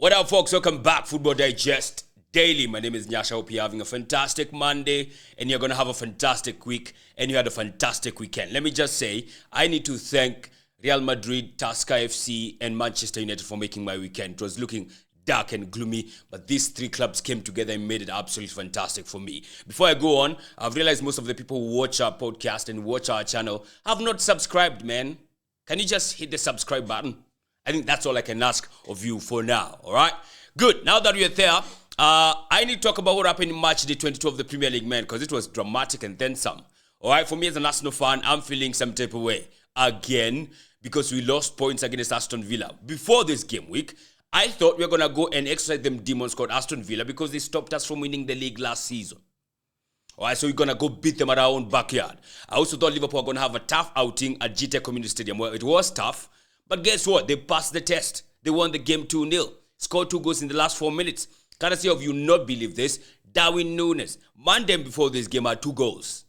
What up, folks? Welcome back. Football Digest Daily. My name is Nyasha. Hope you're having a fantastic Monday and you're going to have a fantastic week and you had a fantastic weekend. Let me just say, I need to thank Real Madrid, Tusker FC, and Manchester United for making my weekend. It was looking dark and gloomy, but these three clubs came together and made it absolutely fantastic for me. Before I go on, I've realized most of the people who watch our podcast and watch our channel have not subscribed, man. Can you just hit the subscribe button? I think that's all I can ask of you for now, all right? Good. Now that we're there, I need to talk about what happened in matchday 22 of the Premier League, man, because it was dramatic and then some. All right, for me as an Arsenal fan, I'm feeling some type of way again because we lost points against Aston Villa. Before this game week, I thought we were going to go and exercise them demons called Aston Villa because they stopped us from winning the league last season. All right, so we're going to go beat them at our own backyard. I also thought Liverpool were going to have a tough outing at GT Community Stadium. Well, it was tough. But guess what? They passed the test. They won the game 2-0. Scored 2 goals in the last 4 minutes. Courtesy of you not believe this, Darwin Núñez, Monday before this game, had 2 goals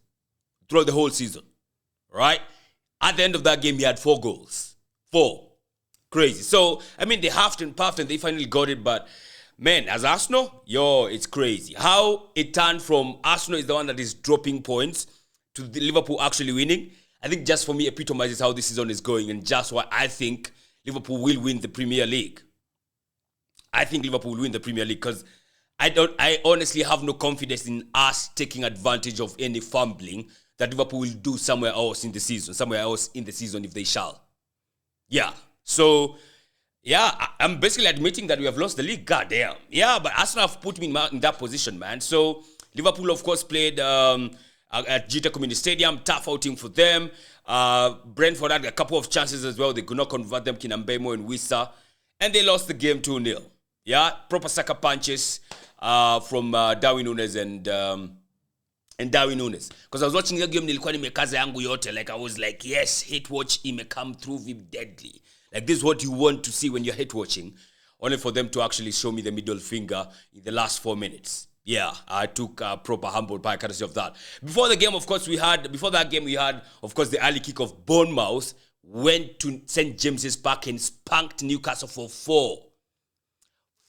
throughout the whole season. Right? At the end of that game, he had 4 goals. 4. Crazy. So, I mean, they huffed and puffed and they finally got it. But, man, as Arsenal, it's crazy. How it turned from Arsenal is the one that is dropping points to the Liverpool actually winning. I think just for me epitomizes how this season is going and just why I think Liverpool will win the Premier League. I think Liverpool will win the Premier League because I honestly have no confidence in us taking advantage of any fumbling that Liverpool will do somewhere else in the season if they shall. Yeah. So, I'm basically admitting that we have lost the league. God damn. Yeah, but Arsenal have put me in that position, man. So, Liverpool, of course, played at GT Community Stadium, tough outing for them. Brentford had a couple of chances as well. They could not convert them, Kinambemo and Wissa. And they lost the game 2-0. Yeah, proper sucker punches from Darwin Núñez and Darwin Núñez. Because I was watching the game, nilikuwa nimekaza yangu yote. Like, I was like, yes, hate watch, he may come through deadly. Like, this is what you want to see when you're hate watching. Only for them to actually show me the middle finger in the last 4 minutes. Yeah, I took a proper humble pie courtesy of that. Before that game, of course, we had the early kick of Bournemouth went to St. James's Park and spanked Newcastle for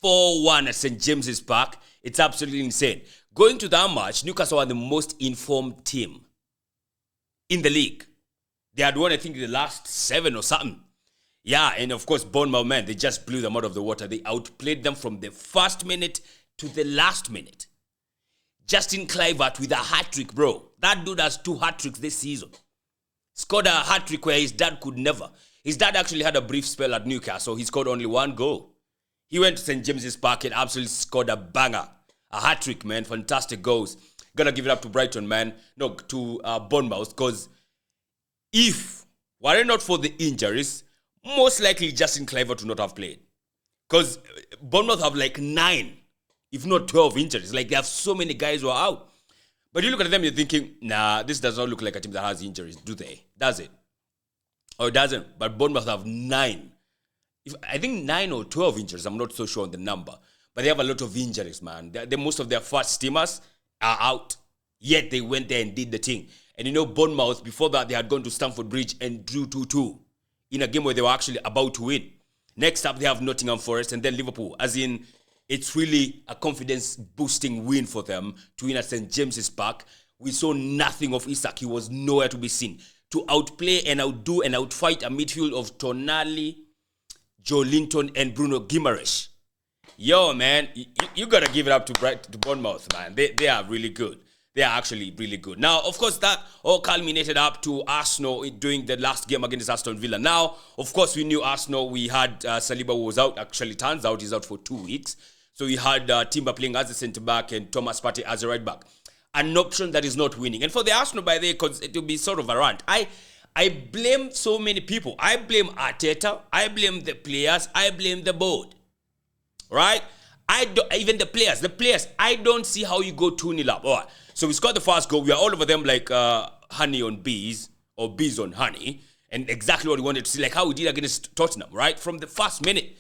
4-1 at St. James's Park. It's absolutely insane. Going to that match, Newcastle are the most informed team in the league. They had won, I think, the last 7 or something. Yeah, and of course, Bournemouth, man, they just blew them out of the water. They outplayed them from the first minute to the last minute. Justin Kluivert with a hat-trick, bro. That dude has 2 hat-tricks this season. Scored a hat-trick where his dad could never. His dad actually had a brief spell at Newcastle. He scored only 1 goal. He went to St. James's Park and absolutely scored a banger. A hat-trick, man. Fantastic goals. Gonna give it up to Brighton, man. No, to Bournemouth. Because if were it not for the injuries, most likely Justin Kluivert would not have played. Because Bournemouth have like 9. If not 12 injuries. Like, they have so many guys who are out. But you look at them, you're thinking, nah, this does not look like a team that has injuries, do they? Does it? Or it doesn't. But Bournemouth have 9. I think 9 or 12 injuries. I'm not so sure on the number. But they have a lot of injuries, man. Most of their first teamers are out. Yet they went there and did the thing. And you know, Bournemouth, before that, they had gone to Stamford Bridge and drew 2-2 in a game where they were actually about to win. Next up, they have Nottingham Forest and then Liverpool. As in, it's really a confidence-boosting win for them to win at St. James's Park. We saw nothing of Isak. He was nowhere to be seen. To outplay and outdo and outfight a midfield of Tonali, Joe Linton, and Bruno Guimaraes. Yo, man, you got to give it up to Bournemouth, man. They are really good. They are actually really good. Now, of course, that all culminated up to Arsenal doing the last game against Aston Villa. Now, of course, we knew Arsenal. We had Saliba who was out. Actually, turns out he's out for 2 weeks. So we had Timber playing as a centre-back and Thomas Partey as a right-back. An option that is not winning. And for the Arsenal, by the way, because it will be sort of a rant. I blame so many people. I blame Arteta. I blame the players. I blame the board. Right? Even the players. The players, I don't see how you go 2-0 up. All right. So we scored the first goal. We are all over them like honey on bees or bees on honey. And exactly what we wanted to see. Like how we did against Tottenham, right? From the first minute.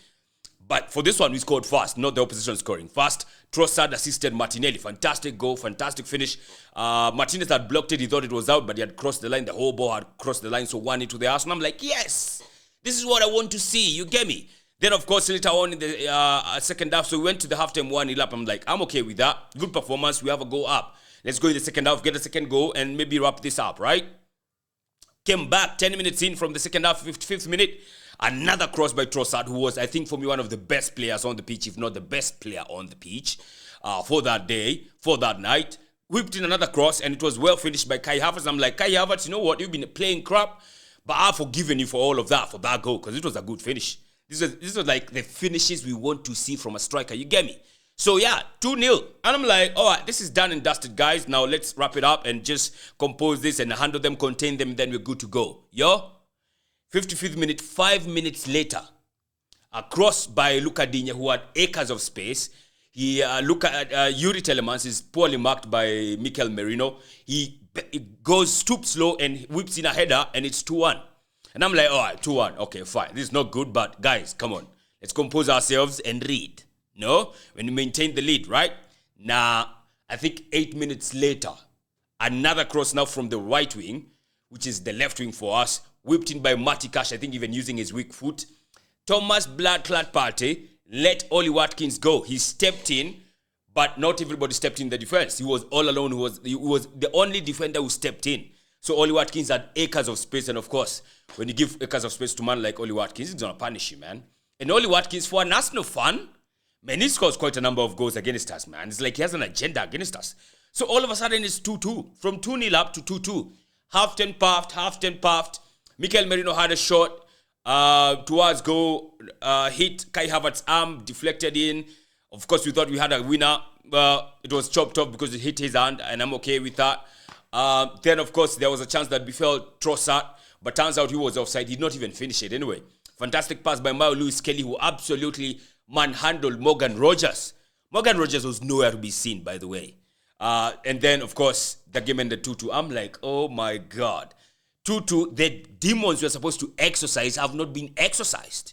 But for this one, we scored fast, not the opposition scoring. Fast, Trossard assisted Martinelli. Fantastic goal, fantastic finish. Martinez had blocked it. He thought it was out, but he had crossed the line. The whole ball had crossed the line, so 1 into the Arsenal. I'm like, yes, this is what I want to see. You get me? Then, of course, later on in the second half, so we went to the halftime 1-0 up. I'm like, I'm okay with that. Good performance. We have a goal up. Let's go in the second half, get a second goal, and maybe wrap this up, right? Came back 10 minutes in from the second half, 55th minute. Another cross by Trossard, who was, I think, for me, one of the best players on the pitch, if not the best player on the pitch for that day, for that night. Whipped in another cross, and it was well finished by Kai Havertz. I'm like, Kai Havertz, you know what? You've been playing crap, but I've forgiven you for all of that, for that goal, because it was a good finish. This was like the finishes we want to see from a striker. You get me? So, yeah, 2-0. And I'm like, all right, this is done and dusted, guys. Now let's wrap it up and just compose this and handle them, contain them, then we're good to go. Yo? 55th minute, 5 minutes later, a cross by Luca Digne, who had acres of space. Yuri Telemans is poorly marked by Mikel Merino. He goes, stoops low and whips in a header, and it's 2-1. And I'm like, all right, 2-1. Okay, fine. This is not good, but guys, come on. Let's compose ourselves and read. No? When we maintain the lead, right? Now, I think 8 minutes later, another cross now from the right wing, which is the left wing for us, whipped in by Matty Cash, I think even using his weak foot. Thomas Bloodclad Partey let Ollie Watkins go. He stepped in, but not everybody stepped in the defense. He was all alone. He was the only defender who stepped in. So Ollie Watkins had acres of space, and of course, when you give acres of space to a man like Ollie Watkins, he's going to punish you, man. And Ollie Watkins, for an Arsenal fan, man, he scores quite a number of goals against us, man. It's like he has an agenda against us. So all of a sudden, it's 2-2. From 2-0 up to 2-2. Half-10 puffed. Mikel Merino had a shot towards goal, hit Kai Havertz's arm, deflected in. Of course, we thought we had a winner. It was chopped off because it hit his hand, and I'm okay with that. Then, of course, there was a chance that befell Trossard, but turns out he was offside. He did not even finish it anyway. Fantastic pass by Mayo Lewis Kelly, who absolutely manhandled Morgan Rogers. Morgan Rogers was nowhere to be seen, by the way. And then, of course, the game ended 2-2. I'm like, oh my God. 2-2, the demons we're supposed to exercise have not been exercised.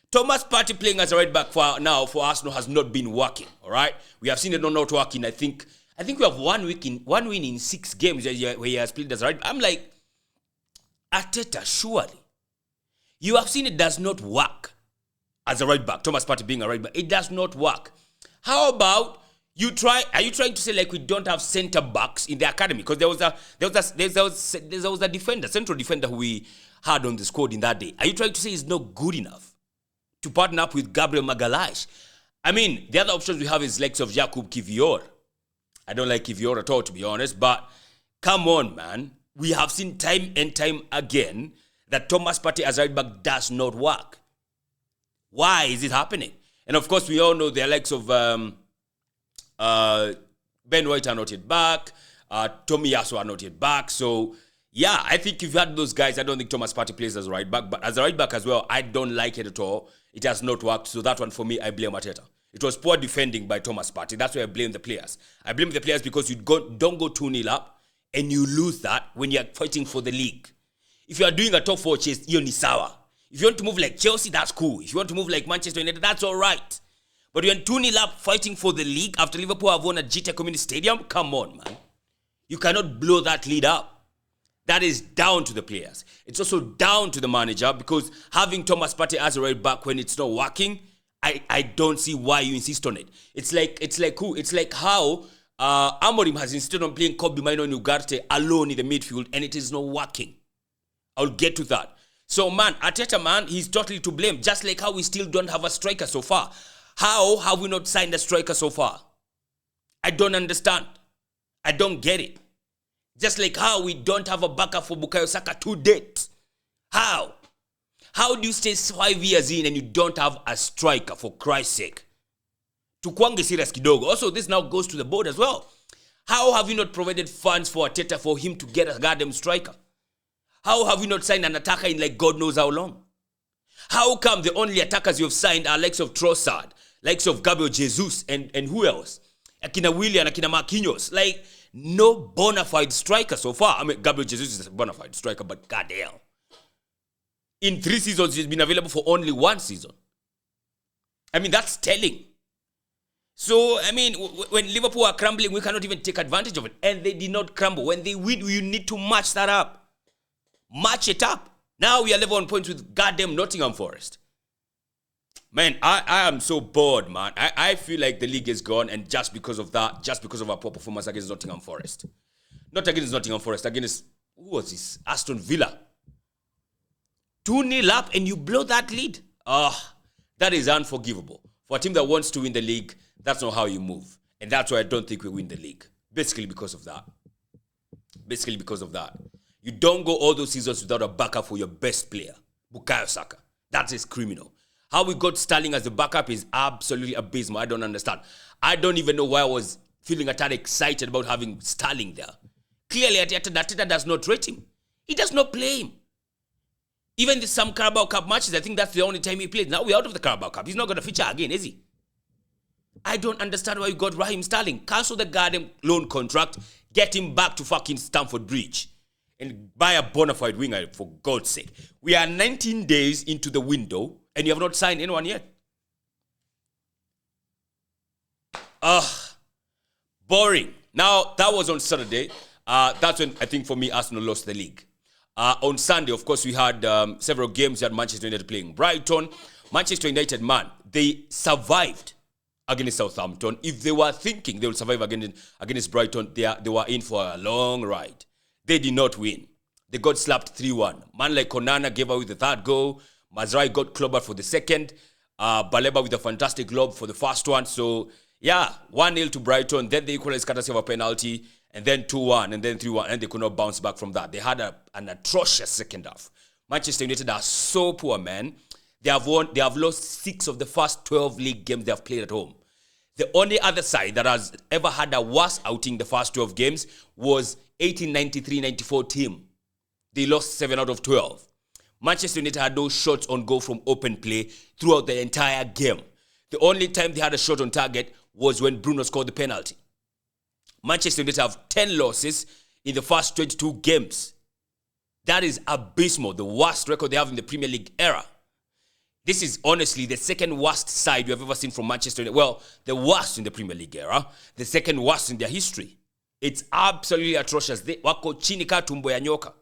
Thomas Partey playing as a right back for Arsenal has not been working, all right? We have seen it not working. I think we have one win in 6 games where he has played as a right back. I'm like, Arteta, surely. You have seen it does not work as a right back. Thomas Partey being a right back. It does not work. How about you try? Are you trying to say like we don't have centre backs in the academy? Because there was a defender, central defender who we had on the squad in that day. Are you trying to say he's not good enough to partner up with Gabriel Magalhaes? I mean, the other options we have is likes of Jakub Kivior. I don't like Kivior at all, to be honest. But come on, man. We have seen time and time again that Thomas Partey as right back does not work. Why is it happening? And of course, we all know the likes of Ben White are not yet back. Tommy Yasu are not yet back. So, yeah, I think if you had those guys, I don't think Thomas Partey plays as a right back. But as a right back as well, I don't like it at all. It has not worked. So that one, for me, I blame Arteta. It was poor defending by Thomas Partey. That's why I blame the players. I blame the players because you don't go 2-0 up and you lose that when you're fighting for the league. If you are doing a top 4 chase, you're Nisawa. If you want to move like Chelsea, that's cool. If you want to move like Manchester United, that's all right. But you're 2-0 up fighting for the league after Liverpool have won at GT Community Stadium? Come on, man. You cannot blow that lead up. That is down to the players. It's also down to the manager because having Thomas Partey as a right back when it's not working, I don't see why you insist on it. It's like who? It's like how Amorim has insisted on playing Kobe Mino and Ugarte alone in the midfield and it is not working. I'll get to that. So, man, Arteta, man, he's totally to blame. Just like how we still don't have a striker so far. How have we not signed a striker so far? I don't understand. I don't get it. Just like how we don't have a backup for Bukayo Saka to date. How? How do you stay 5 years in and you don't have a striker, for Christ's sake? Tukwange serious kidogo. Also, this now goes to the board as well. How have you not provided funds for Arteta for him to get a goddamn striker? How have you not signed an attacker in like God knows how long? How come the only attackers you've signed are likes of Trossard, likes of Gabriel Jesus, and who else? Akina Willian, Akina Marquinhos. Like, no bona fide striker so far. I mean, Gabriel Jesus is a bona fide striker, but goddamn. In 3 seasons, he's been available for only 1 season. I mean, that's telling. So, I mean, when Liverpool are crumbling, we cannot even take advantage of it. And they did not crumble. When they win, you need to match that up. Match it up. Now we are level on points with goddamn Nottingham Forest. Man, I am so bored, man. I feel like the league is gone, and just because of that, just because of our poor performance against Nottingham Forest. Not against Nottingham Forest, against, who was this? Aston Villa. 2-0 up and you blow that lead. That is unforgivable. For a team that wants to win the league, that's not how you move. And that's why I don't think we win the league. Basically because of that. You don't go all those seasons without a backup for your best player, Bukayo Saka. That is criminal. How we got Sterling as the backup is absolutely abysmal. I don't understand. I don't even know why I was feeling a tad excited about having Sterling there. Clearly, Arteta does not rate him. He does not play him. Even the some Carabao Cup matches, I think that's the only time he played. Now we're out of the Carabao Cup. He's not going to feature again, is he? I don't understand why you got Raheem Sterling. Cancel the goddamn loan contract. Get him back to fucking Stamford Bridge. And buy a bona fide winger, for God's sake. We are 19 days into the window, and you have not signed anyone yet. Boring. Now, that was on Saturday. That's when, I think, for me, Arsenal lost the league. On Sunday, of course, we had several games. We had Manchester United playing Brighton. Manchester United, man, they survived against Southampton. If they were thinking they would survive against Brighton, they were in for a long ride. They did not win. They got slapped 3-1. Man like Konana gave away the third goal. Mazraoui got clobbered for the second. Baleba with a fantastic lob for the first one. So, yeah, 1-0 to Brighton. Then they equalized courtesy of a penalty. And then 2-1, and then 3-1, and they could not bounce back from that. They had an atrocious second half. Manchester United are so poor, man. They have lost 6 of the first 12 league games they have played at home. The only other side that has ever had a worse outing the first 12 games was 1893-94 team. They lost 7 out of 12. Manchester United had no shots on goal from open play throughout the entire game. The only time they had a shot on target was when Bruno scored the penalty. Manchester United have 10 losses in the first 22 games. That is abysmal. The worst record they have in the Premier League era. This is honestly the second worst side we have ever seen from Manchester United. Well, the worst in the Premier League era. The second worst in their history. It's absolutely atrocious. They wako chini ka tumbo ya nyoka.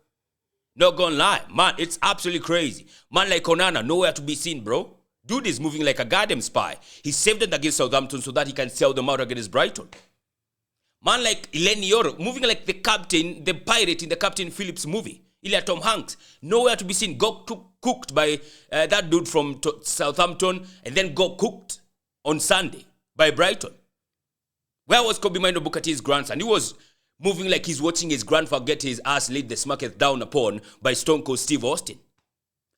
Not gonna lie. Man, it's absolutely crazy. Man like Onana, nowhere to be seen, bro. Dude is moving like a goddamn spy. He saved them against Southampton so that he can sell them out against Brighton. Man like Eleni Yoro, moving like the captain, the pirate in the Captain Phillips movie. Ilya Tom Hanks. Nowhere to be seen. Got cooked by that dude from Southampton, and then got cooked on Sunday by Brighton. Where was Kobe Mino Bukati's grandson? He was moving like he's watching his grandfather get his ass laid the smacketh down upon by Stone Cold Steve Austin.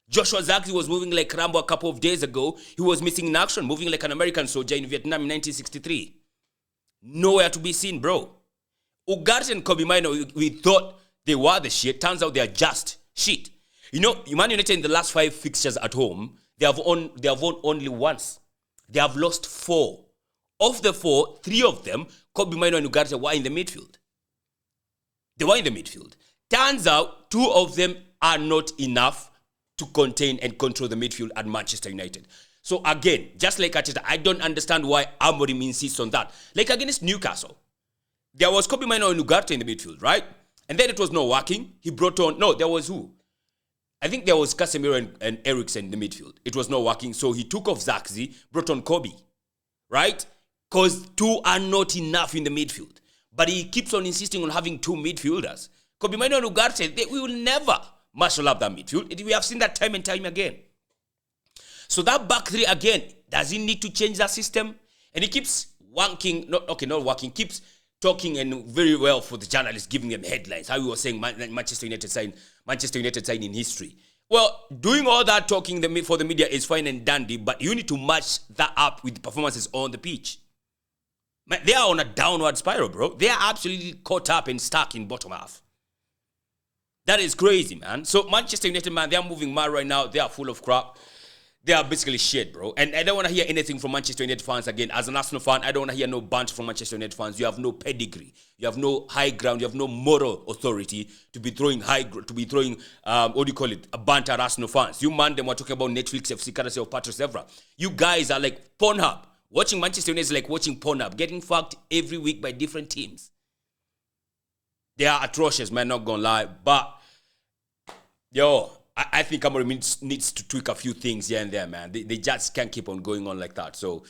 Joshua Zirkzee was moving like Rambo a couple of days ago. He was missing in action, moving like an American soldier in Vietnam in 1963. Nowhere to be seen, bro. Ugarte and Kobe Mino, we thought they were the shit. Turns out they are just shit. You know, Man United in the last 5 fixtures at home, they have won only once. They have lost 4. Of the 4, 3 of them, Kobe Mino and Ugarte were in the midfield. They were in the midfield. Turns out 2 of them are not enough to contain and control the midfield at Manchester United. So again, just like Arteta, I don't understand why Amorim insists on that. Like against Newcastle, there was Kobe Mino and Ugarte in the midfield, right? And then it was not working. He brought on, no, there was who? I think there was Casemiro and Eriksen in the midfield. It was not working. So he took off Zirkzee, brought on Kobe, right? Because 2 are not enough in the midfield. But he keeps on insisting on having 2 midfielders. Kobe Mino and Ugarte, we will never marshal up that midfield. We have seen that time and time again. So that back 3 again, does he need to change that system? And he keeps keeps talking and very well for the journalists, giving them headlines. How he was saying Manchester United sign in history. Well, doing all that talking for the media is fine and dandy, but you need to match that up with the performances on the pitch. They are on a downward spiral, bro. They are absolutely caught up and stuck in bottom half. That is crazy, man. So Manchester United, man, they are moving mad right now. They are full of crap. They are basically shit, bro. And I don't want to hear anything from Manchester United fans again. As an Arsenal fan, I don't want to hear no bunch from Manchester United fans. You have no pedigree. You have no high ground. You have no moral authority to be throwing a banter at Arsenal fans. You man, them were talking about Netflix FC, courtesy of Patrice Evra. You guys are like Pornhub. Watching Manchester United is like watching Pornhub, getting fucked every week by different teams. They are atrocious, man, not gonna lie. But, yo, I think Amorim needs to tweak a few things here and there, man. They just can't keep on going on like that. So,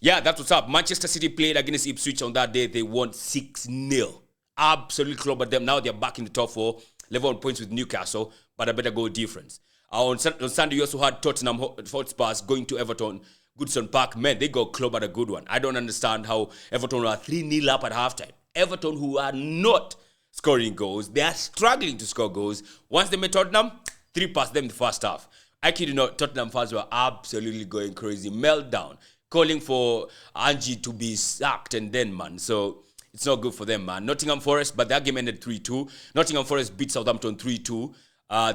yeah, that's what's up. Manchester City played against Ipswich on that day. They won 6-0. Absolutely clobbered them. Now they're back in the top 4, level on points with Newcastle, but a better goal difference. On Sunday, you also had Tottenham Hotspur going to Everton, Goodson Park. Man, they got clobbered a good one. I don't understand how Everton were 3-0 up at halftime. Everton, who are not scoring goals, they are struggling to score goals. Once they met Tottenham, 3 past them in the first half. I kid you not, Tottenham fans were absolutely going crazy. Meltdown. Calling for Angie to be sacked and then, man. So, it's not good for them, man. Nottingham Forest, but that game ended 3-2. Nottingham Forest beat Southampton 3-2.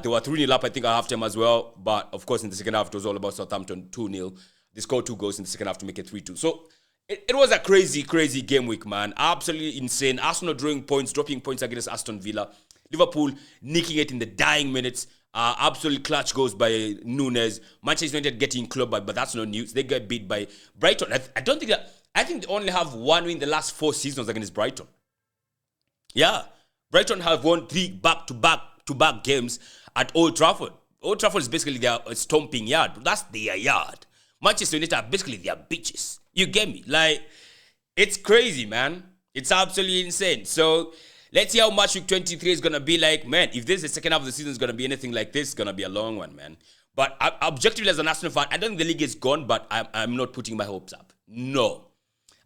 They were 3-0 up, I think, at halftime as well. But, of course, in the second half, it was all about Southampton 2-0. They scored 2 goals in the second half to make it 3-2. So, it was a crazy, crazy game week, man. Absolutely insane. Arsenal drawing points, dropping points against Aston Villa. Liverpool nicking it in the dying minutes. Absolutely clutch goals by Nunes. Manchester United getting clubbed, but that's no news. They get beat by Brighton. I think they only have 1 win in the last 4 seasons against Brighton. Yeah. Brighton have won 3 back-to-back games at Old Trafford. Old Trafford is basically their stomping yard. That's their yard. Manchester United are basically their bitches. You get me? Like, it's crazy, man. It's absolutely insane. So, let's see how much week 23 is going to be like. Man, if this is the second half of the season is going to be anything like this, it's going to be a long one, man. But objectively, as an Arsenal fan, I don't think the league is gone, but I'm not putting my hopes up. No.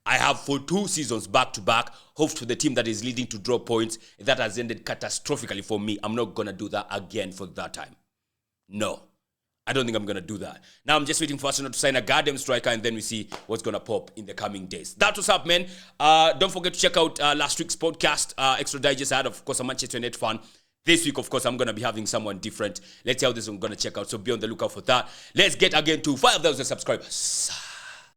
I have for 2 seasons back-to-back hopes for the team that is leading to draw points. That has ended catastrophically for me. I'm not going to do that again for that time. No. I don't think I'm going to do that. Now I'm just waiting for Arsenal to sign a goddamn striker, and then we see what's going to pop in the coming days. That's what's up, man. Don't forget to check out last week's podcast, Extra Digest. I had, of course, a Manchester United fan. This week, of course, I'm going to be having someone different. Let's see how this is going to check out, so be on the lookout for that. Let's get again to 5,000 subscribers.